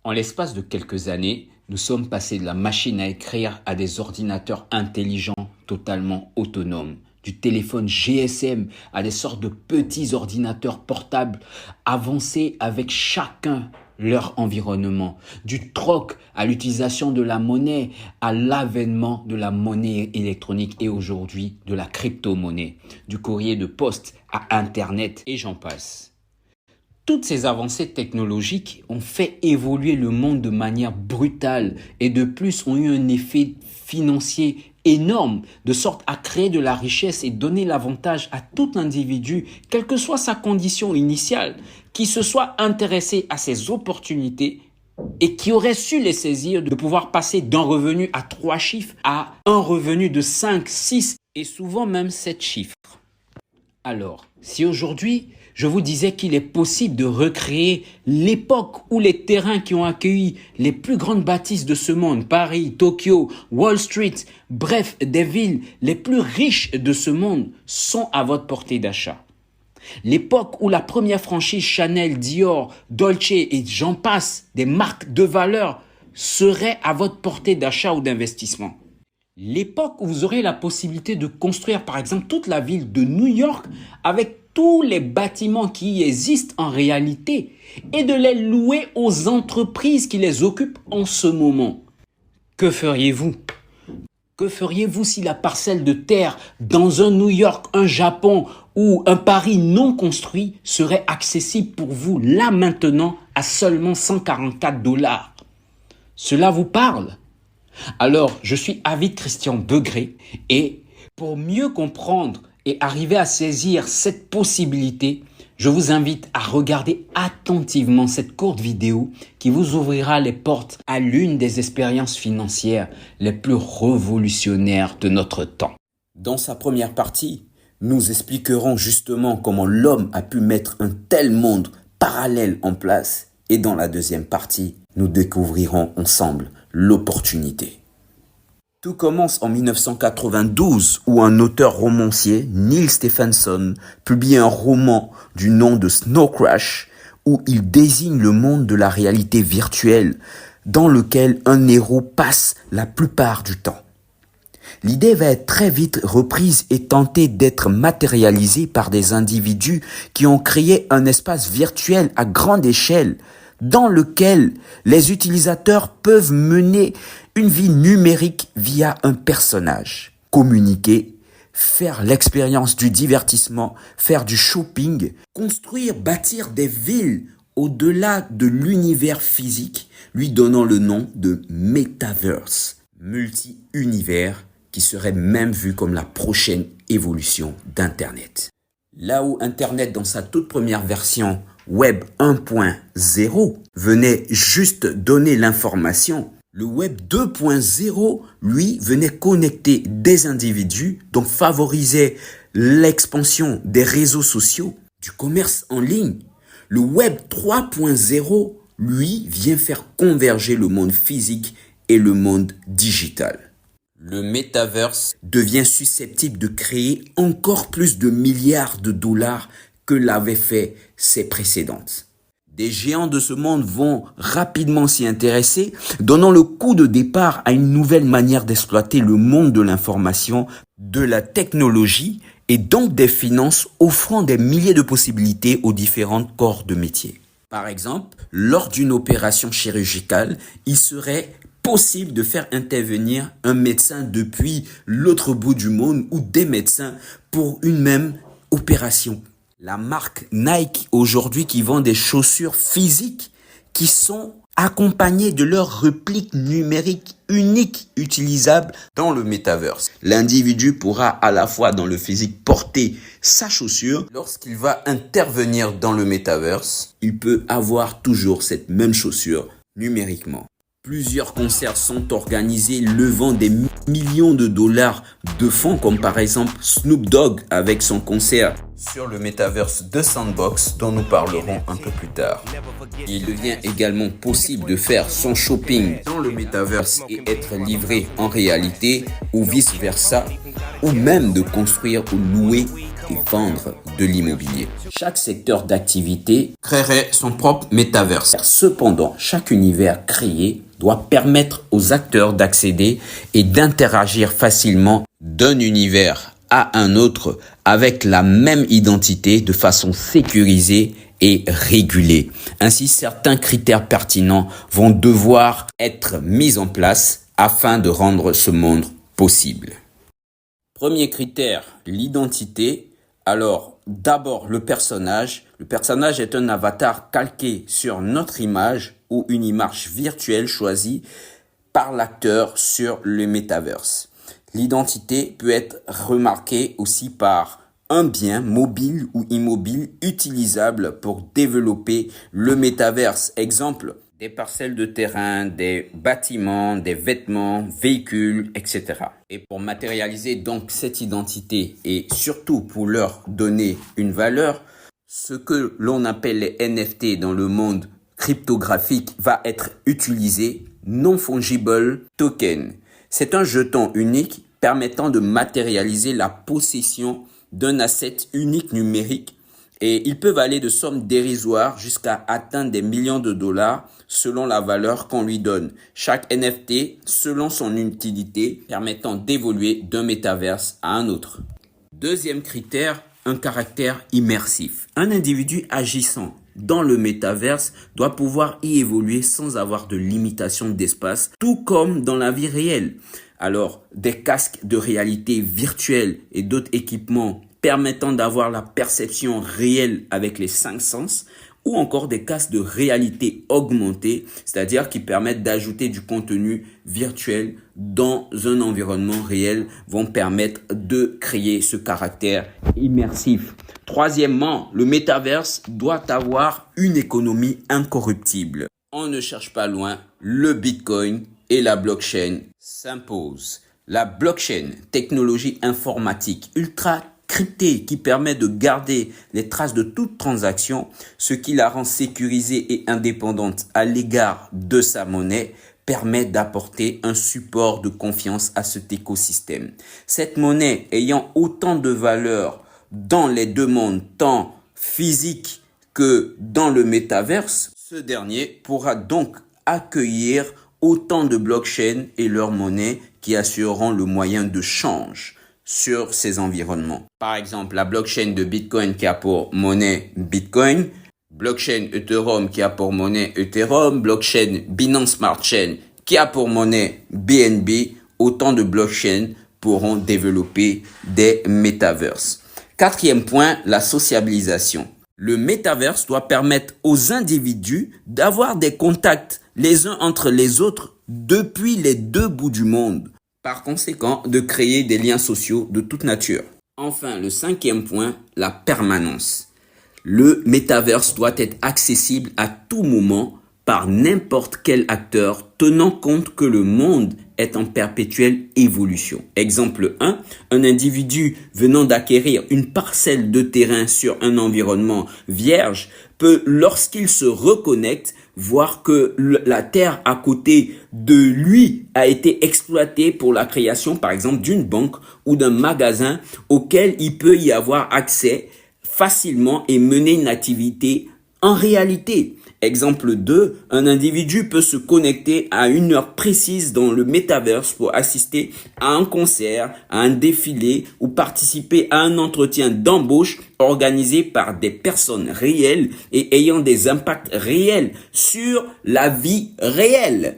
En l'espace de quelques années, nous sommes passés de la machine à écrire à des ordinateurs intelligents totalement autonomes, du téléphone GSM à des sortes de petits ordinateurs portables avancés avec chacun leur environnement, du troc à l'utilisation de la monnaie, à l'avènement de la monnaie électronique et aujourd'hui de la crypto-monnaie, du courrier de poste à Internet et j'en passe. Toutes ces avancées technologiques ont fait évoluer le monde de manière brutale et de plus ont eu un effet financier énorme, de sorte à créer de la richesse et donner l'avantage à tout individu, quelle que soit sa condition initiale, qui se soit intéressé à ces opportunités et qui aurait su les saisir, de pouvoir passer d'un revenu à 3 chiffres à un revenu de 5, 6 et souvent même 7 chiffres. Alors, si aujourd'hui, je vous disais qu'il est possible de recréer l'époque où les terrains qui ont accueilli les plus grandes bâtisses de ce monde, Paris, Tokyo, Wall Street, bref, des villes les plus riches de ce monde, sont à votre portée d'achat. L'époque où la première franchise Chanel, Dior, Dolce et j'en passe, des marques de valeur, serait à votre portée d'achat ou d'investissement. L'époque où vous aurez la possibilité de construire par exemple toute la ville de New York avec tous les bâtiments qui y existent en réalité et de les louer aux entreprises qui les occupent en ce moment. Que feriez-vous ? Que feriez-vous si la parcelle de terre dans un New York, un Japon ou un Paris non construit serait accessible pour vous là maintenant à seulement 144 $? Cela vous parle ? Alors, je suis Avid Christian Begré et pour mieux comprendre et arriver à saisir cette possibilité, je vous invite à regarder attentivement cette courte vidéo qui vous ouvrira les portes à l'une des expériences financières les plus révolutionnaires de notre temps. Dans sa première partie, nous expliquerons justement comment l'homme a pu mettre un tel monde parallèle en place et dans la deuxième partie, nous découvrirons ensemble l'opportunité. Tout commence en 1992 où un auteur romancier, Neal Stephenson, publie un roman du nom de Snow Crash où il désigne le monde de la réalité virtuelle dans lequel un héros passe la plupart du temps. L'idée va être très vite reprise et tenter d'être matérialisée par des individus qui ont créé un espace virtuel à grande échelle dans lequel les utilisateurs peuvent mener une vie numérique via un personnage, communiquer, faire l'expérience du divertissement, faire du shopping, construire, bâtir des villes au-delà de l'univers physique, lui donnant le nom de Metaverse, multi-univers, qui serait même vu comme la prochaine évolution d'Internet. Là où Internet, dans sa toute première version, Web 1.0, venait juste donner l'information, le Web 2.0, lui, venait connecter des individus, donc favoriser l'expansion des réseaux sociaux, du commerce en ligne. Le Web 3.0, lui, vient faire converger le monde physique et le monde digital. Le Metaverse devient susceptible de créer encore plus de milliards de dollars que l'avaient fait ses précédentes. Des géants de ce monde vont rapidement s'y intéresser, donnant le coup de départ à une nouvelle manière d'exploiter le monde de l'information, de la technologie et donc des finances, offrant des milliers de possibilités aux différents corps de métier. Par exemple, lors d'une opération chirurgicale, il serait possible de faire intervenir un médecin depuis l'autre bout du monde ou des médecins pour une même opération. La marque Nike aujourd'hui qui vend des chaussures physiques qui sont accompagnées de leurs répliques numériques uniques utilisables dans le Metaverse. L'individu pourra à la fois dans le physique porter sa chaussure. Lorsqu'il va intervenir dans le Metaverse, il peut avoir toujours cette même chaussure numériquement. Plusieurs concerts sont organisés levant des millions de dollars de fonds, comme par exemple Snoop Dogg avec son concert sur le Metaverse de Sandbox dont nous parlerons un peu plus tard. Il devient également possible de faire son shopping dans le Metaverse et être livré en réalité ou vice versa, ou même de construire ou louer et vendre de l'immobilier. Chaque secteur d'activité créerait son propre métaverse. Cependant, chaque univers créé doit permettre aux acteurs d'accéder et d'interagir facilement d'un univers à un autre avec la même identité de façon sécurisée et régulée. Ainsi, certains critères pertinents vont devoir être mis en place afin de rendre ce monde possible. Premier critère, l'identité. Alors, d'abord, le personnage. Le personnage est un avatar calqué sur notre image ou une image virtuelle choisie par l'acteur sur le métaverse. L'identité peut être remarquée aussi par un bien mobile ou immobile utilisable pour développer le métaverse. Exemple, des parcelles de terrain, des bâtiments, des vêtements, véhicules, etc. Et pour matérialiser donc cette identité et surtout pour leur donner une valeur, ce que l'on appelle les NFT dans le monde cryptographique va être utilisé, non-fungible token. C'est un jeton unique permettant de matérialiser la possession d'un asset unique numérique et ils peuvent aller de sommes dérisoires jusqu'à atteindre des millions de dollars selon la valeur qu'on lui donne. Chaque NFT selon son utilité permettant d'évoluer d'un métaverse à un autre. Deuxième critère, un caractère immersif. Un individu agissant dans le métaverse doit pouvoir y évoluer sans avoir de limitation d'espace, tout comme dans la vie réelle. Alors, des casques de réalité virtuelle et d'autres équipements permettant d'avoir la perception réelle avec les 5 sens, ou encore des casques de réalité augmentée, c'est-à-dire qui permettent d'ajouter du contenu virtuel dans un environnement réel, vont permettre de créer ce caractère immersif. Troisièmement, le métaverse doit avoir une économie incorruptible. On ne cherche pas loin, le Bitcoin et la blockchain s'imposent. La blockchain, technologie informatique ultra cryptée qui permet de garder les traces de toute transaction, ce qui la rend sécurisée et indépendante à l'égard de sa monnaie, permet d'apporter un support de confiance à cet écosystème. Cette monnaie ayant autant de valeur dans les deux mondes, tant physique que dans le métaverse, ce dernier pourra donc accueillir autant de blockchains et leurs monnaies qui assureront le moyen de change sur ces environnements. Par exemple, la blockchain de Bitcoin qui a pour monnaie Bitcoin, blockchain Ethereum qui a pour monnaie Ethereum, blockchain Binance Smart Chain qui a pour monnaie BNB, autant de blockchains pourront développer des métaverses. Quatrième point, la sociabilisation. Le métaverse doit permettre aux individus d'avoir des contacts les uns entre les autres depuis les deux bouts du monde. Par conséquent, de créer des liens sociaux de toute nature. Enfin, le cinquième point, la permanence. Le métaverse doit être accessible à tout moment par n'importe quel acteur tenant compte que le monde est en perpétuelle évolution. Exemple 1, un individu venant d'acquérir une parcelle de terrain sur un environnement vierge peut, lorsqu'il se reconnecte, voir que la terre à côté de lui a été exploitée pour la création, par exemple, d'une banque ou d'un magasin auquel il peut y avoir accès facilement et mener une activité en réalité. Exemple 2, un individu peut se connecter à une heure précise dans le métaverse pour assister à un concert, à un défilé ou participer à un entretien d'embauche organisé par des personnes réelles et ayant des impacts réels sur la vie réelle.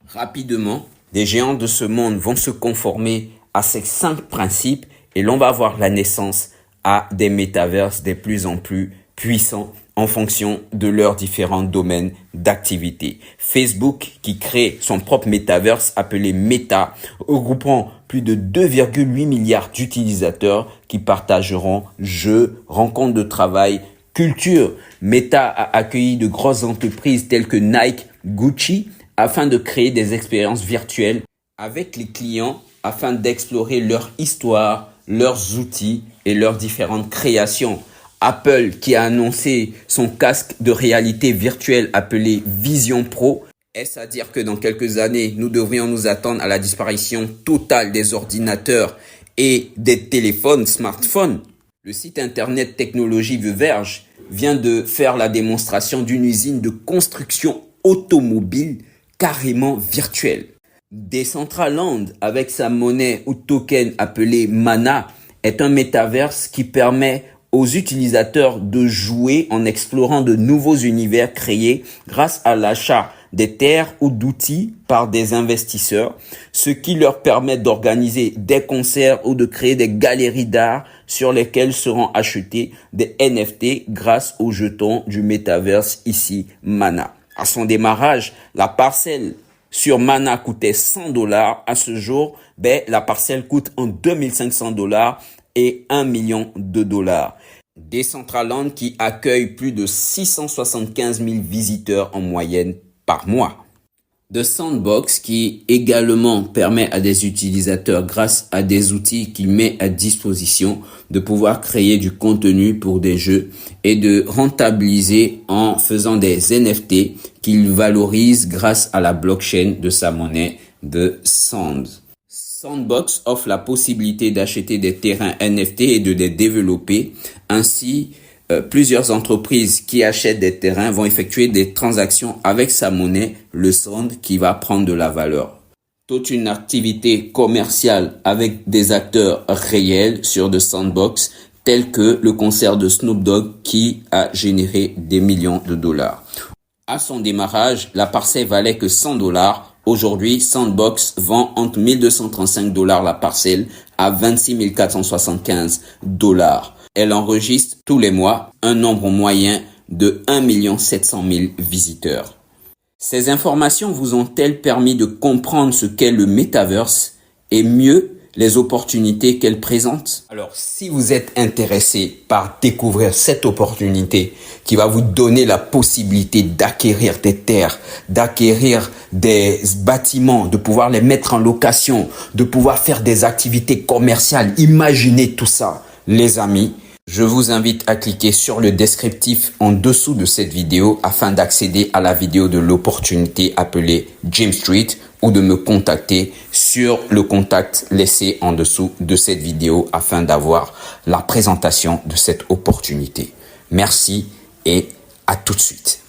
Rapidement, des géants de ce monde vont se conformer à ces 5 principes et l'on va voir la naissance à des métaverses de plus en plus puissants en fonction de leurs différents domaines d'activité. Facebook qui crée son propre métaverse appelé Meta, regroupant plus de 2,8 milliards d'utilisateurs qui partageront jeux, rencontres de travail, culture. Meta a accueilli de grosses entreprises telles que Nike, Gucci, afin de créer des expériences virtuelles avec les clients afin d'explorer leur histoire, leurs outils et leurs différentes créations. Apple qui a annoncé son casque de réalité virtuelle appelé Vision Pro. Est-ce à dire que dans quelques années, nous devrions nous attendre à la disparition totale des ordinateurs et des téléphones, smartphones? Le site internet Technologie The Verge vient de faire la démonstration d'une usine de construction automobile carrément virtuelle. Decentraland, avec sa monnaie ou token appelé Mana, est un métaverse qui permet aux utilisateurs de jouer en explorant de nouveaux univers créés grâce à l'achat des terres ou d'outils par des investisseurs, ce qui leur permet d'organiser des concerts ou de créer des galeries d'art sur lesquelles seront achetés des NFT grâce aux jetons du métaverse ici Mana. À son démarrage, la parcelle sur Mana coûtait $100. À ce jour, la parcelle coûte en $2500 et $1 million. Decentraland qui accueille plus de 675 000 visiteurs en moyenne par mois. The Sandbox qui également permet à des utilisateurs, grâce à des outils qu'il met à disposition, de pouvoir créer du contenu pour des jeux et de rentabiliser en faisant des NFT qu'il valorise grâce à la blockchain de sa monnaie de Sand. Sandbox offre la possibilité d'acheter des terrains NFT et de les développer. Ainsi, plusieurs entreprises qui achètent des terrains vont effectuer des transactions avec sa monnaie, le Sand, qui va prendre de la valeur. Toute une activité commerciale avec des acteurs réels sur The Sandbox, tel que le concert de Snoop Dogg qui a généré des millions de dollars. À son démarrage, la parcelle valait que $100. Aujourd'hui, Sandbox vend entre $1 235 la parcelle à $26 475. Elle enregistre tous les mois un nombre moyen de 1 700 000 visiteurs. Ces informations vous ont-elles permis de comprendre ce qu'est le Metaverse et mieux les opportunités qu'elle présente? Alors, si vous êtes intéressé par découvrir cette opportunité qui va vous donner la possibilité d'acquérir des terres, d'acquérir des bâtiments, de pouvoir les mettre en location, de pouvoir faire des activités commerciales, imaginez tout ça, les amis. Je vous invite à cliquer sur le descriptif en dessous de cette vidéo afin d'accéder à la vidéo de l'opportunité appelée Jim Street ou de me contacter sur le contact laissé en dessous de cette vidéo afin d'avoir la présentation de cette opportunité. Merci et à tout de suite.